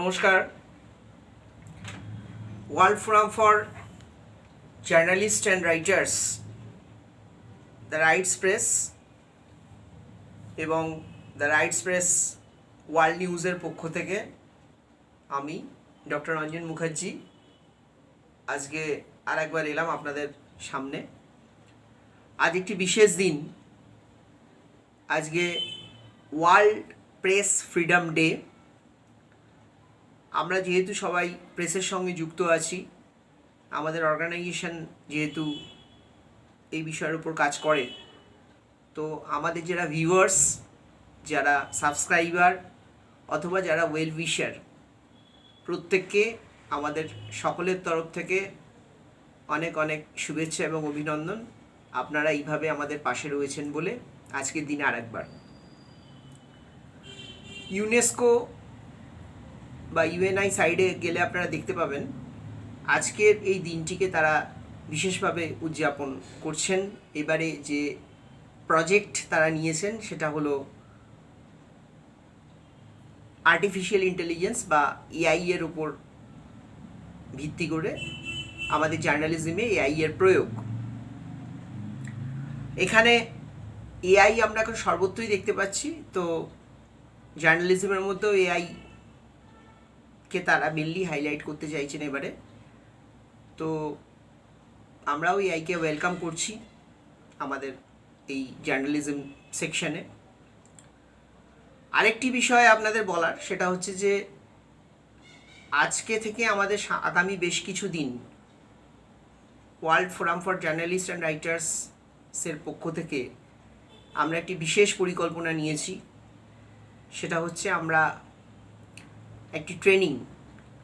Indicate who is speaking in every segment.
Speaker 1: নমস্কার। World forum for journalist and writers, the rights press এবং the rights press world নিউজের পক্ষ থেকে আমি ডক্টর রঞ্জন মুখার্জি আজকে আর একবার এলাম আপনাদের সামনে। আজ একটি বিশেষ দিন। আজকে ওয়ার্ল্ড প্রেস ফ্রিডম ডে। আমরা যেহেতু সবাই প্রেসের সঙ্গে যুক্ত আছি, আমাদের অর্গানাইজেশন যেহেতু এই বিষয়ের উপর কাজ করে, তো আমাদের যারা ভিউয়ার্স, যারা সাবস্ক্রাইবার অথবা যারা ওয়েল উইশার, প্রত্যেককে আমাদের সকলের তরফ থেকে অনেক অনেক শুভেচ্ছা এবং অভিনন্দন। আপনারা এইভাবে আমাদের পাশে রয়েছেন বলে আজকের দিনে আরেকবার ইউনেস্কো বা ইউএনআই সাইডে গেলে আপনারা দেখতে পাবেন আজকের এই দিনটিকে তারা বিশেষভাবে উদযাপন করছেন। এবারে যে প্রজেক্ট তারা নিয়েছেন সেটা হলো আর্টিফিশিয়াল ইন্টেলিজেন্স বা এআই এর উপর ভিত্তি করে আমাদের জার্নালিজমে এআই এর প্রয়োগ। এখানে এআই আমরা এখন সর্বত্রই দেখতে পাচ্ছি, তো জার্নালিজমের মধ্যেও এআই কে তারা মেনলি হাইলাইট করতে চাইছেন এবারে। তো আমরাও এআইকে ওয়েলকাম করছি আমাদের এই জার্নালিজম সেকশনে। আরেকটি বিষয় আপনাদের বলার, সেটা হচ্ছে যে আজকে থেকে আমাদের আগামী বেশ কিছু দিন world forum for journalist and রাইটার্সের পক্ষ থেকে আমরা একটি বিশেষ পরিকল্পনা নিয়েছি। সেটা হচ্ছে আমরা একটি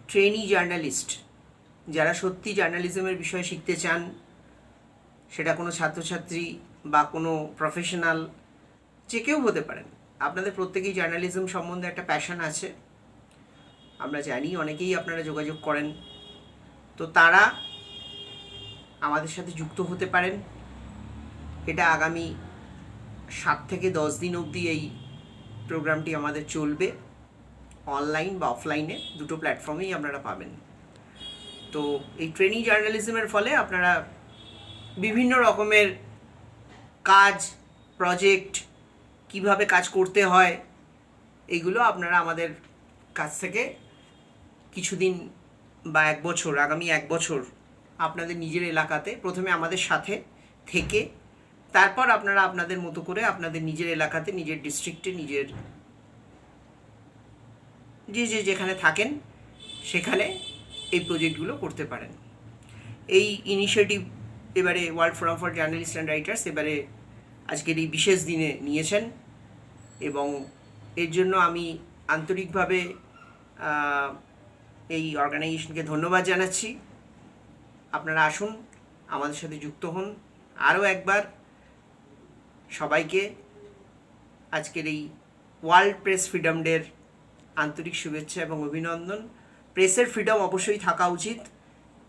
Speaker 1: ট্রেনি জার্নালিস্ট, যারা সত্যি জার্নালিজমের বিষয়ে শিখতে চান, সেটা কোনো ছাত্রছাত্রী বা কোনো প্রফেশনাল, যে কেউ হতে পারেন। আপনাদের প্রত্যেকেই জার্নালিজম সম্বন্ধে একটা প্যাশন আছে, আমরা জানি, অনেকেই আপনারা যোগাযোগ করেন। তো তারা আমাদের সাথে যুক্ত হতে পারেন। এটা আগামী 7 থেকে 10 দিন অবধি এই প্রোগ্রামটি আমাদের চলবে। অনলাইন বা অফলাইনে দুটো প্ল্যাটফর্মেই আপনারা পাবেন। তো এই ট্রেনিং জার্নালিজমের ফলে আপনারা বিভিন্ন রকমের কাজ, প্রজেক্ট, কিভাবে কাজ করতে হয়, এইগুলো আপনারা আমাদের কাছ থেকে কিছুদিন বা আগামী এক বছর আপনাদের নিজের এলাকাতে প্রথমে আমাদের সাথে থেকে, তারপর আপনারা আপনাদের মতো করে আপনাদের নিজের এলাকাতে, নিজের ডিস্ট্রিক্টে, নিজের যেখানে থাকেন সেখানে এই প্রজেক্টগুলো করতে পারেন। এই ইনিশিয়েটিভ এবারে world forum for journalist and writers এবারে আজকের এই বিশেষ দিনে নিয়েছেন, এবং এর জন্য আমি আন্তরিকভাবে এই অর্গানাইজেশনকে ধন্যবাদ জানাচ্ছি। আপনারা আসুন, আমাদের সাথে যুক্ত হন। আরও একবার সবাইকে আজকের এই ওয়ার্ল্ড প্রেস ফ্রিডম ডের আন্তরিক শুভেচ্ছা এবং অভিনন্দন। প্রেসের ফ্রিডম অবশ্যই থাকা উচিত।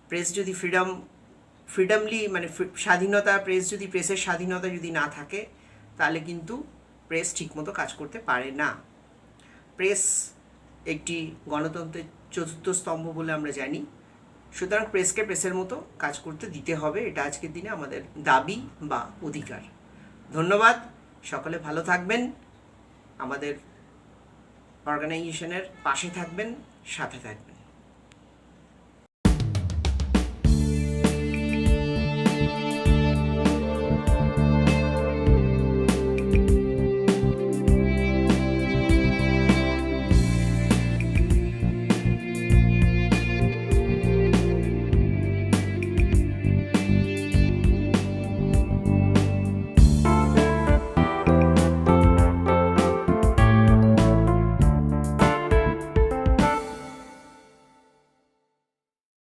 Speaker 1: প্রেস যদি ফ্রিডমলি মানে স্বাধীনতা, প্রেসের স্বাধীনতা যদি না থাকে, তাহলে কিন্তু প্রেস ঠিকমতো কাজ করতে পারে না। প্রেস একটি গণতন্ত্রের চতুর্থ স্তম্ভ বলে আমরা জানি। সুতরাং প্রেসকে প্রেসের মতো কাজ করতে দিতে হবে, এটা আজকের দিনে আমাদের দাবি বা অধিকার। ধন্যবাদ। সকলে ভালো থাকবেন, আমাদের অর্গানাইজেশনের পাশে থাকবেন, সাথে থাকবেন।